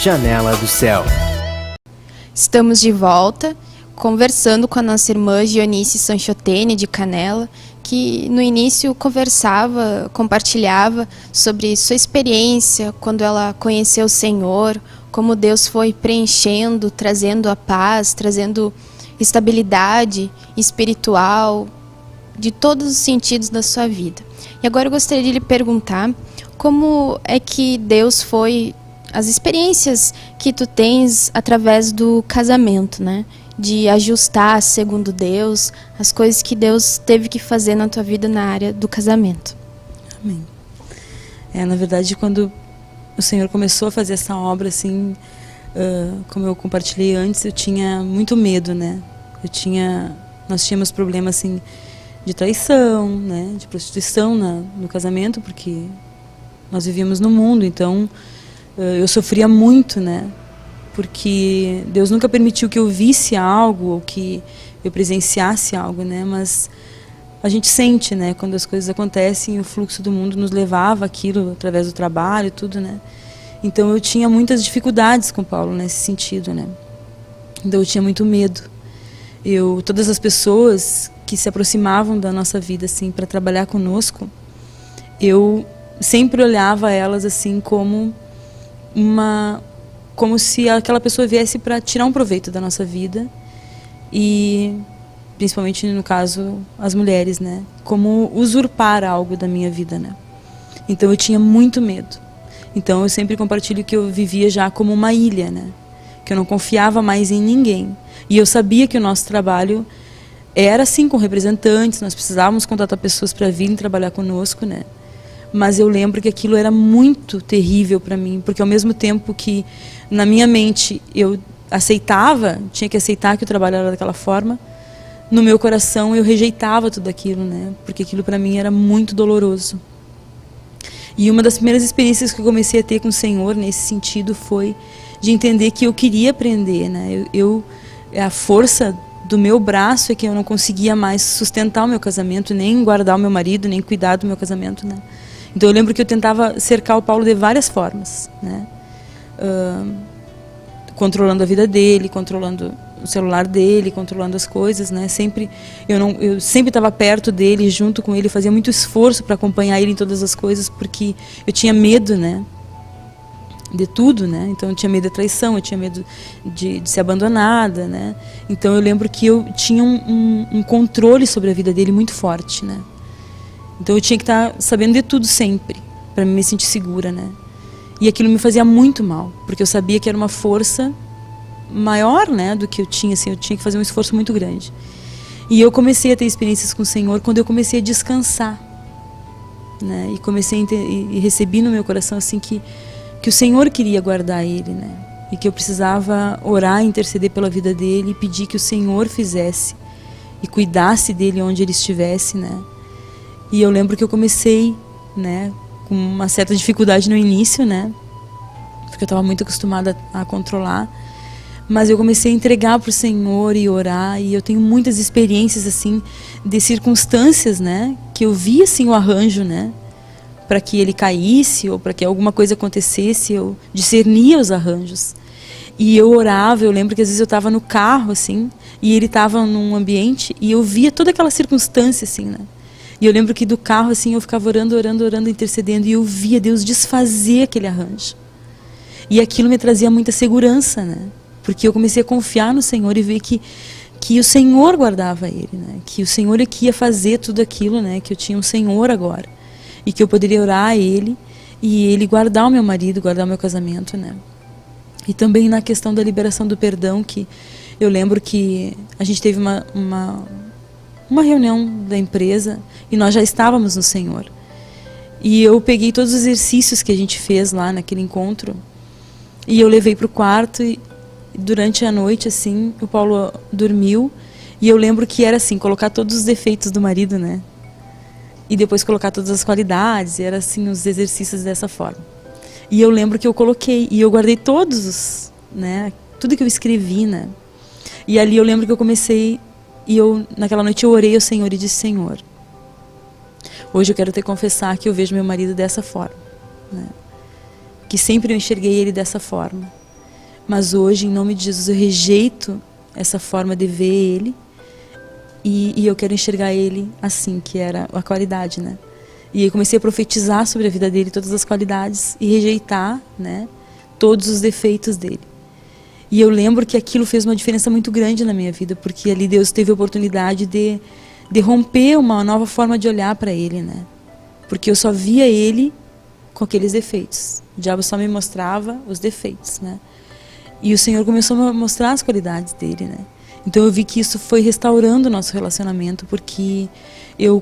Janela do Céu. Estamos de volta, conversando com a nossa irmã Gionice Sanchotene, de Canela, que no início conversava, compartilhava sobre sua experiência quando ela conheceu o Senhor, como Deus foi preenchendo, trazendo a paz, trazendo estabilidade espiritual, de todos os sentidos da sua vida. E agora eu gostaria de lhe perguntar como é que Deus foi, as experiências que tu tens através do casamento, né? De ajustar segundo Deus, as coisas que Deus teve que fazer na tua vida na área do casamento. Amém. Na verdade, quando o Senhor começou a fazer essa obra, assim, como eu compartilhei antes, eu tinha muito medo, né? Nós tínhamos problemas, assim, de traição, né? De prostituição no casamento, porque nós vivíamos no mundo, então eu sofria muito, né? Porque Deus nunca permitiu que eu visse algo ou que eu presenciasse algo, né? Mas a gente sente, né? Quando as coisas acontecem, o fluxo do mundo nos levava aquilo através do trabalho e tudo, né? Então eu tinha muitas dificuldades com Paulo nesse sentido, né? Então eu tinha muito medo. Todas as pessoas que se aproximavam da nossa vida, assim, para trabalhar conosco, eu sempre olhava elas assim como se aquela pessoa viesse para tirar um proveito da nossa vida, e principalmente no caso as mulheres, né, como usurpar algo da minha vida, né. Então eu tinha muito medo. Então eu sempre compartilho que eu vivia já como uma ilha, né, que eu não confiava mais em ninguém. E eu sabia que o nosso trabalho era assim, com representantes, nós precisávamos contratar pessoas para virem trabalhar conosco, né. Mas eu lembro que aquilo era muito terrível para mim, porque ao mesmo tempo que na minha mente eu tinha que aceitar que o trabalho era daquela forma, no meu coração eu rejeitava tudo aquilo, né? Porque aquilo para mim era muito doloroso. E uma das primeiras experiências que eu comecei a ter com o Senhor nesse sentido foi de entender que eu queria aprender, né? A força do meu braço é que eu não conseguia mais sustentar o meu casamento, nem guardar o meu marido, nem cuidar do meu casamento, né? Então eu lembro que eu tentava cercar o Paulo de várias formas, né? Controlando a vida dele, controlando o celular dele, controlando as coisas, né? Eu sempre estava perto dele, junto com ele, fazia muito esforço para acompanhar ele em todas as coisas, porque eu tinha medo, né? De tudo, né? Então eu tinha medo da traição, eu tinha medo de ser abandonada, né? Então eu lembro que eu tinha um controle sobre a vida dele muito forte, né? Então eu tinha que estar sabendo de tudo sempre, para me sentir segura, né? E aquilo me fazia muito mal, porque eu sabia que era uma força maior, né, do que eu tinha, assim, eu tinha que fazer um esforço muito grande. E eu comecei a ter experiências com o Senhor quando eu comecei a descansar, né? E recebi no meu coração, assim, que o Senhor queria guardar ele, né? E que eu precisava orar, interceder pela vida dele e pedir que o Senhor fizesse e cuidasse dele onde ele estivesse, né? E eu lembro que eu comecei, né, com uma certa dificuldade no início, né, porque eu estava muito acostumada a controlar, mas eu comecei a entregar para o Senhor e orar, e eu tenho muitas experiências, assim, de circunstâncias, né, que eu vi, assim, o arranjo, né, para que ele caísse ou para que alguma coisa acontecesse, eu discernia os arranjos. E eu orava, eu lembro que às vezes eu estava no carro, assim, e ele estava num ambiente, e eu via toda aquela circunstância, assim, né. E eu lembro que do carro, assim, eu ficava orando, intercedendo, e eu via Deus desfazer aquele arranjo. E aquilo me trazia muita segurança, né? Porque eu comecei a confiar no Senhor e ver que o Senhor guardava ele, né? Que o Senhor é que ia fazer tudo aquilo, né? Que eu tinha um Senhor agora. E que eu poderia orar a Ele, e Ele guardar o meu marido, guardar o meu casamento, né? E também na questão da liberação do perdão, que eu lembro que a gente teve uma reunião da empresa e nós já estávamos no Senhor. E eu peguei todos os exercícios que a gente fez lá naquele encontro e eu levei para o quarto e durante a noite, assim, o Paulo dormiu e eu lembro que era assim, colocar todos os defeitos do marido, né? E depois colocar todas as qualidades, e era assim, os exercícios dessa forma. E eu lembro que eu coloquei e eu guardei todos os, né, tudo que eu escrevi, né? E ali eu lembro que eu comecei. E naquela noite eu orei ao Senhor e disse: Senhor, hoje eu quero te confessar que eu vejo meu marido dessa forma, né? Que sempre eu enxerguei ele dessa forma. Mas hoje, em nome de Jesus, eu rejeito essa forma de ver Ele e eu quero enxergar Ele assim, que era a qualidade, né? E aí comecei a profetizar sobre a vida dele, todas as qualidades, e rejeitar, né, todos os defeitos dele. E eu lembro que aquilo fez uma diferença muito grande na minha vida, porque ali Deus teve a oportunidade de romper uma nova forma de olhar para ele, né? Porque eu só via ele com aqueles defeitos. O diabo só me mostrava os defeitos, né? E o Senhor começou a mostrar as qualidades dele, né? Então eu vi que isso foi restaurando o nosso relacionamento, porque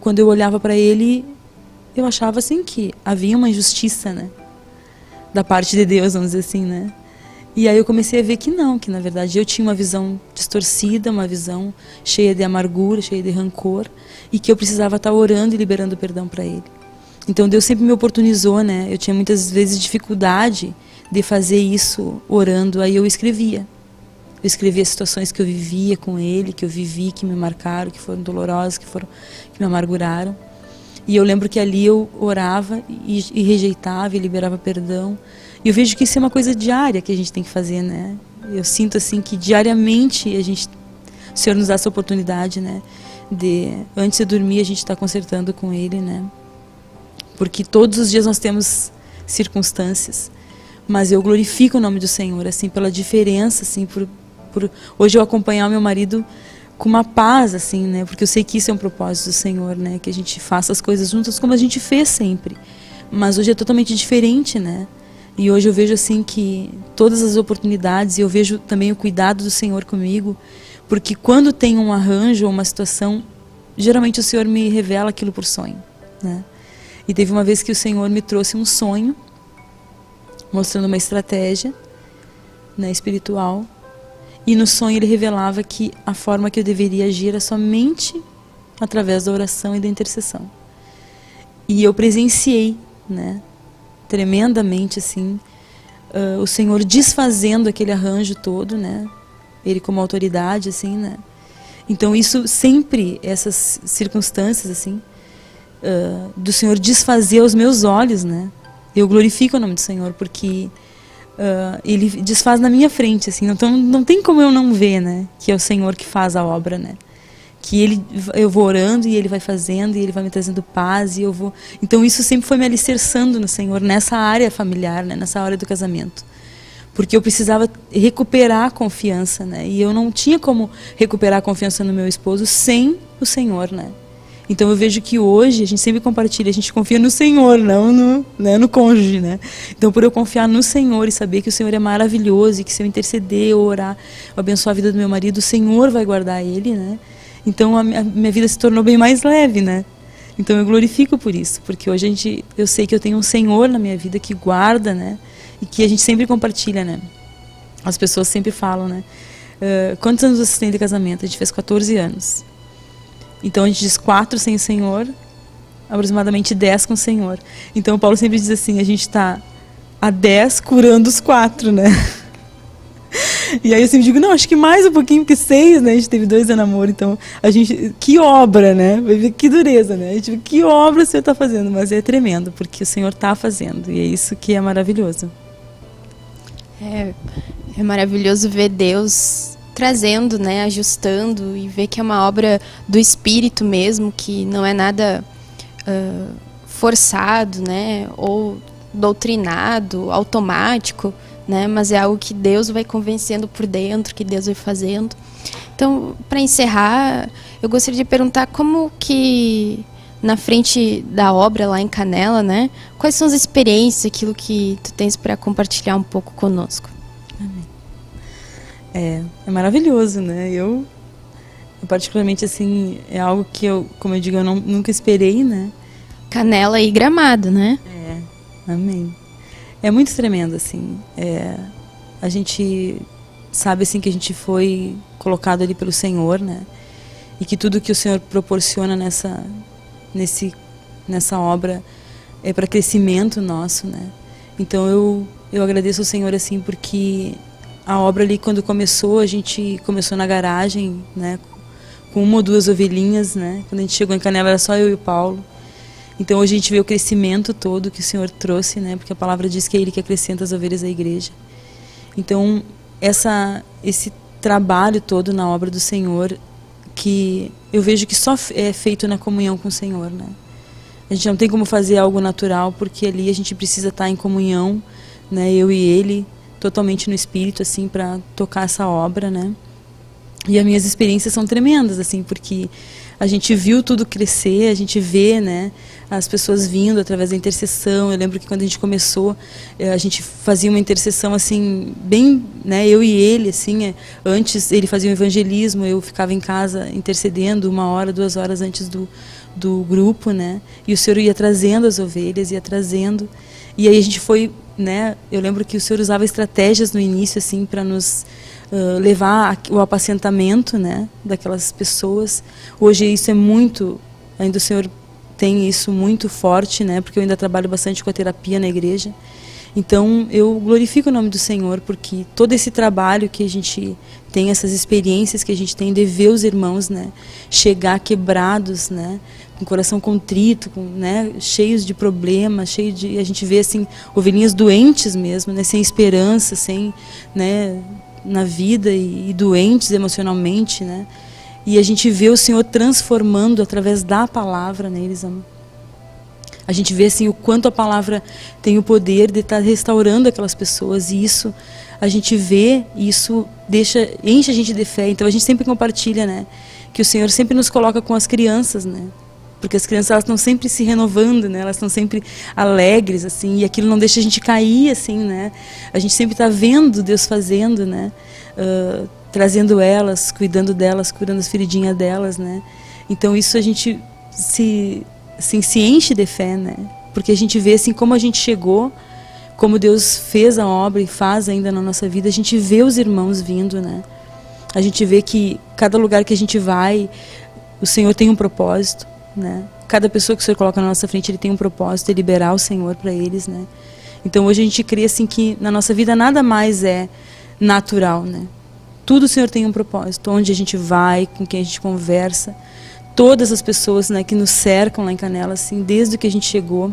quando eu olhava para ele, eu achava assim que havia uma injustiça, né? Da parte de Deus, vamos dizer assim, né? E aí eu comecei a ver que não, que na verdade eu tinha uma visão distorcida, uma visão cheia de amargura, cheia de rancor, e que eu precisava estar orando e liberando perdão para ele. Então Deus sempre me oportunizou, né? Eu tinha muitas vezes dificuldade de fazer isso orando, aí eu escrevia. Eu escrevia situações que eu vivia com ele, que eu vivi, que me marcaram, que foram dolorosas, que me amarguraram. E eu lembro que ali eu orava e rejeitava e liberava perdão. E eu vejo que isso é uma coisa diária que a gente tem que fazer, né? Eu sinto assim que diariamente o Senhor nos dá essa oportunidade, né? De antes de dormir a gente está consertando com Ele, né? Porque todos os dias nós temos circunstâncias, mas eu glorifico o nome do Senhor, assim, pela diferença, assim, por hoje eu acompanhar o meu marido com uma paz, assim, né? Porque eu sei que isso é um propósito do Senhor, né? Que a gente faça as coisas juntas como a gente fez sempre. Mas hoje é totalmente diferente, né? E hoje eu vejo, assim, que todas as oportunidades, e eu vejo também o cuidado do Senhor comigo, porque quando tem um arranjo ou uma situação, geralmente o Senhor me revela aquilo por sonho, né? E teve uma vez que o Senhor me trouxe um sonho, mostrando uma estratégia, né, espiritual. E no sonho ele revelava que a forma que eu deveria agir era somente através da oração e da intercessão. E eu presenciei, né, tremendamente assim, o Senhor desfazendo aquele arranjo todo, né, ele como autoridade, assim, né. Então isso sempre, essas circunstâncias assim, do Senhor desfazer aos meus olhos, né. Eu glorifico o nome do Senhor porque Ele desfaz na minha frente, assim, então não tem como eu não ver, né, que é o Senhor que faz a obra, né, que eu vou orando e Ele vai fazendo e Ele vai me trazendo paz e eu vou, então isso sempre foi me alicerçando no Senhor, nessa área familiar, né, nessa área do casamento, porque eu precisava recuperar a confiança, né, e eu não tinha como recuperar a confiança no meu esposo sem o Senhor, né. Então eu vejo que hoje a gente sempre compartilha, a gente confia no Senhor, não no cônjuge, né? Então por eu confiar no Senhor e saber que o Senhor é maravilhoso e que se eu interceder, ou orar, ou abençoar a vida do meu marido, o Senhor vai guardar ele, né? Então a minha vida se tornou bem mais leve, né? Então eu glorifico por isso, porque hoje eu sei que eu tenho um Senhor na minha vida que guarda, né? E que a gente sempre compartilha, né? As pessoas sempre falam, né? Quantos anos você tem de casamento? A gente fez 14 anos. Então a gente diz 4 sem o Senhor, aproximadamente 10 com o Senhor. Então o Paulo sempre diz assim, a gente está a 10 curando os 4, né? E aí eu sempre digo, não, acho que mais um pouquinho, porque 6, né? A gente teve 2 de namoro, então a gente, que obra, né? Vai ver que dureza, né? A gente, que obra o Senhor está fazendo, mas é tremendo, porque o Senhor está fazendo, e é isso que é maravilhoso. É maravilhoso ver Deus trazendo, né, ajustando, e ver que é uma obra do Espírito mesmo, que não é nada forçado, né, ou doutrinado, automático, né, mas é algo que Deus vai convencendo por dentro, que Deus vai fazendo. Então, para encerrar, eu gostaria de perguntar como que, na frente da obra lá em Canela, né, quais são as experiências, aquilo que tu tens para compartilhar um pouco conosco? É maravilhoso, né? Eu particularmente, assim, é algo que eu, como eu digo, eu nunca esperei, né? Canela e Gramado, né? Amém. É muito tremendo, assim. A gente sabe, assim, que a gente foi colocado ali pelo Senhor, né? E que tudo que o Senhor proporciona nessa obra é para crescimento nosso, né? Então eu agradeço ao Senhor, assim, porque a obra ali, quando começou, a gente começou na garagem, né, com 1 ou 2 ovelhinhas, né? Quando a gente chegou em Canela era só eu e o Paulo. Então hoje a gente vê o crescimento todo que o Senhor trouxe, né? Porque a palavra diz que é Ele que acrescenta as ovelhas da igreja. Então esse trabalho todo na obra do Senhor, que eu vejo que só é feito na comunhão com o Senhor, né? A gente não tem como fazer algo natural, porque ali a gente precisa estar em comunhão, né? Eu e ele, totalmente no Espírito, assim, para tocar essa obra, né? E as minhas experiências são tremendas, assim, porque a gente viu tudo crescer, a gente vê, né, as pessoas vindo através da intercessão. Eu lembro que quando a gente começou, a gente fazia uma intercessão, assim, bem, né, eu e ele, assim, antes ele fazia o evangelismo, eu ficava em casa intercedendo 1 hora, 2 horas antes do grupo, né, e o Senhor ia trazendo as ovelhas, ia trazendo, e aí a gente foi, né, eu lembro que o Senhor usava estratégias no início, assim, para nos levar o apacentamento, né, daquelas pessoas. Hoje isso é muito, ainda o Senhor tem isso muito forte, né, porque eu ainda trabalho bastante com a terapia na igreja. Então eu glorifico o nome do Senhor, porque todo esse trabalho que a gente tem, essas experiências que a gente tem de ver os irmãos, né, chegar quebrados, né, com o coração contrito, né, cheios de problemas, a gente vê assim ovelhinhas doentes mesmo, né, sem esperança, sem, né, na vida e doentes emocionalmente, né? E a gente vê o Senhor transformando através da palavra neles, amor. A gente vê assim o quanto a palavra tem o poder de estar restaurando aquelas pessoas, e isso a gente vê, e isso enche a gente de fé. Então a gente sempre compartilha, né, que o Senhor sempre nos coloca com as crianças, né? Porque as crianças, elas estão sempre se renovando, né? Elas estão sempre alegres, assim, e aquilo não deixa a gente cair, assim, né? A gente sempre está vendo Deus fazendo, né? Trazendo elas, cuidando delas, curando as feridinhas delas, né? Então isso a gente se enche de fé, né? Porque a gente vê assim como a gente chegou, como Deus fez a obra e faz ainda na nossa vida. A gente vê os irmãos vindo, né? A gente vê que cada lugar que a gente vai, o Senhor tem um propósito, né? Cada pessoa que o Senhor coloca na nossa frente, Ele tem um propósito de liberar o Senhor para eles, né? Então hoje a gente crê assim que na nossa vida nada mais é natural, né? Tudo o Senhor tem um propósito. Onde a gente vai, com quem a gente conversa, todas as pessoas, né, que nos cercam lá em Canela, assim, desde que a gente chegou,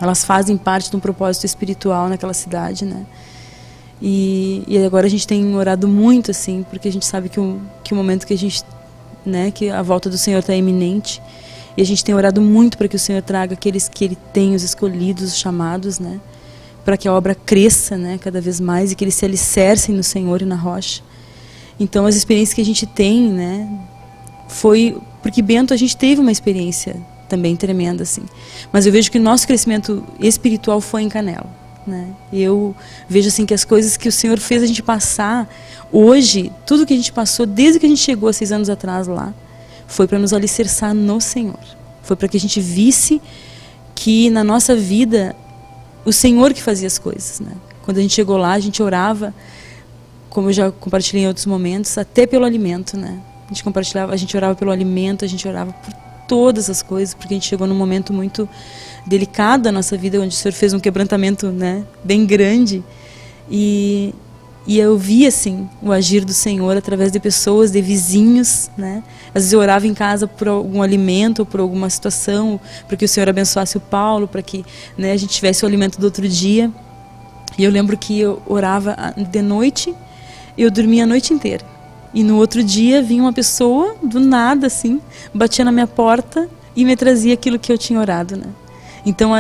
elas fazem parte de um propósito espiritual naquela cidade, né? E agora a gente tem orado muito, assim, porque a gente sabe que o momento que a gente, né, que a volta do Senhor está iminente. E a gente tem orado muito para que o Senhor traga aqueles que Ele tem, os escolhidos, os chamados, né? Para que a obra cresça, né, cada vez mais, e que eles se alicercem no Senhor e na rocha. Então as experiências que a gente tem, né, foi... Porque Bento, a gente teve uma experiência também tremenda, assim. Mas eu vejo que o nosso crescimento espiritual foi em Canela, né? Eu vejo assim que as coisas que o Senhor fez a gente passar, hoje, tudo que a gente passou, desde que a gente chegou há 6 anos atrás lá, foi para nos alicerçar no Senhor. Foi para que a gente visse que na nossa vida, o Senhor que fazia as coisas, né? Quando a gente chegou lá, a gente orava, como eu já compartilhei em outros momentos, até pelo alimento, né? A gente orava pelo alimento, a gente orava por todas as coisas, porque a gente chegou num momento muito delicado da nossa vida, onde o Senhor fez um quebrantamento, né, bem grande. E eu via, assim, o agir do Senhor através de pessoas, de vizinhos, né? Às vezes eu orava em casa por algum alimento, ou por alguma situação, para que o Senhor abençoasse o Paulo, para que, né, a gente tivesse o alimento do outro dia. E eu lembro que eu orava de noite, eu dormia a noite inteira. E no outro dia vinha uma pessoa, do nada, assim, batia na minha porta e me trazia aquilo que eu tinha orado, né? Então,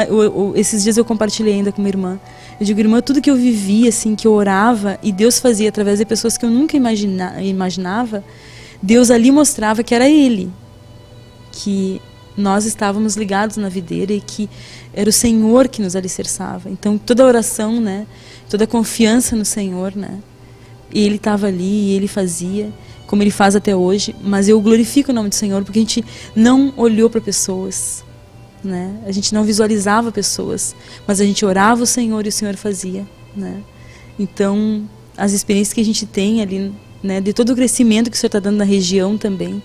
esses dias eu compartilhei ainda com minha irmã. Eu digo, irmã, tudo que eu vivia, assim, que eu orava, e Deus fazia através de pessoas que eu nunca imaginava, Deus ali mostrava que era Ele. Que nós estávamos ligados na videira e que era o Senhor que nos alicerçava. Então, toda oração, né, toda confiança no Senhor, né, e Ele estava ali e Ele fazia, como Ele faz até hoje. Mas eu glorifico o nome do Senhor porque a gente não olhou para pessoas, né? A gente não visualizava pessoas, mas a gente orava o Senhor e o Senhor fazia, né? Então, as experiências que a gente tem ali, né, de todo o crescimento que o Senhor está dando na região também,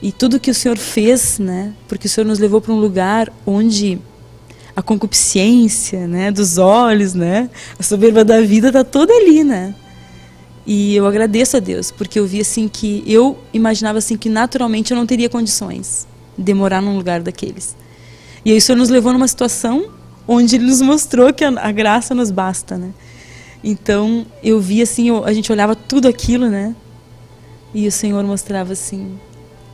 e tudo que o Senhor fez, né? Porque o Senhor nos levou para um lugar onde a concupiscência, né, dos olhos, né, a soberba da vida está toda ali, né? E eu agradeço a Deus, porque eu vi assim que eu imaginava assim que naturalmente eu não teria condições de morar num lugar daqueles. E aí o Senhor nos levou numa situação onde Ele nos mostrou que a graça nos basta, né? Então, eu via assim, a gente olhava tudo aquilo, né? E o Senhor mostrava assim,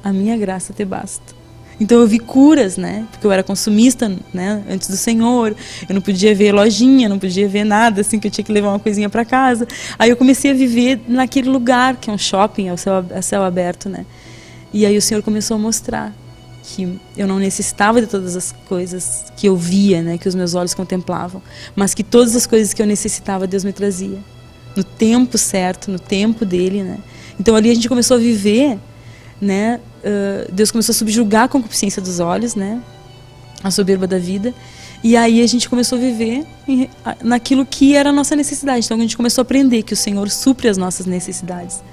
a minha graça te basta. Então eu vi curas, né? Porque eu era consumista, né? Antes do Senhor, eu não podia ver lojinha, não podia ver nada, assim, que eu tinha que levar uma coisinha para casa. Aí eu comecei a viver naquele lugar, que é um shopping, é o céu aberto, né? E aí o Senhor começou a mostrar que eu não necessitava de todas as coisas que eu via, né? Que os meus olhos contemplavam, mas que todas as coisas que eu necessitava, Deus me trazia. No tempo certo, no tempo dele, né? Então ali a gente começou a viver, né? Deus começou a subjugar a concupiscência dos olhos, né? A soberba da vida. E aí a gente começou a viver naquilo que era a nossa necessidade. Então a gente começou a aprender que o Senhor supre as nossas necessidades,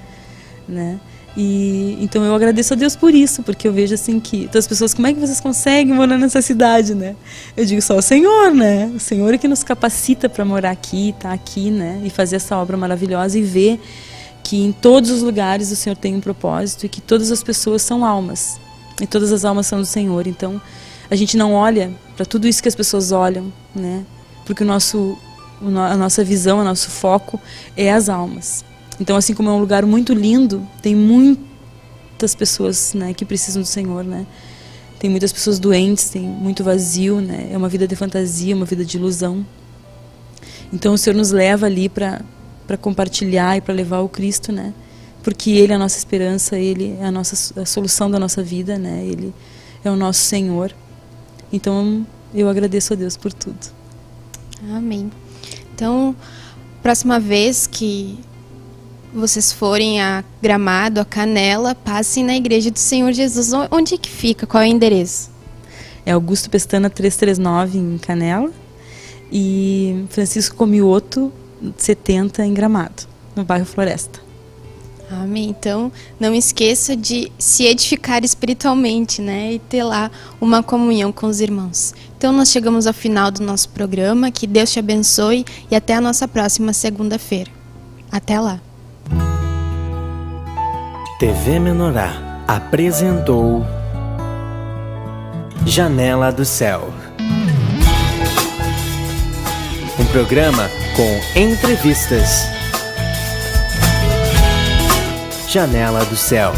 né? E então eu agradeço a Deus por isso, porque eu vejo assim que as pessoas, como é que vocês conseguem morar nessa cidade, né? Eu digo só o Senhor, né? O Senhor é que nos capacita para morar aqui, estar aqui, né? E fazer essa obra maravilhosa e ver que em todos os lugares o Senhor tem um propósito e que todas as pessoas são almas e todas as almas são do Senhor. Então a gente não olha para tudo isso que as pessoas olham, né? Porque a nossa visão, o nosso foco é as almas. Então, assim como é um lugar muito lindo, tem muitas pessoas, né, que precisam do Senhor, né? Tem muitas pessoas doentes, tem muito vazio, né? É uma vida de fantasia, uma vida de ilusão. Então o Senhor nos leva ali para compartilhar e para levar o Cristo, né? Porque Ele é a nossa esperança, Ele é a solução da nossa vida, né? Ele é o nosso Senhor. Então eu agradeço a Deus por tudo. Amém. Então, próxima vez que vocês forem a Gramado, a Canela, passem na Igreja do Senhor Jesus. Onde é que fica? Qual é o endereço? É Augusto Pestana 339 em Canela e Francisco Comioto 70 em Gramado, no bairro Floresta. Amém. Então, não esqueça de se edificar espiritualmente, né? E ter lá uma comunhão com os irmãos. Então, nós chegamos ao final do nosso programa. Que Deus te abençoe e até a nossa próxima segunda-feira. Até lá. TV Menorá apresentou Janela do Céu. Um programa com entrevistas. Janela do Céu.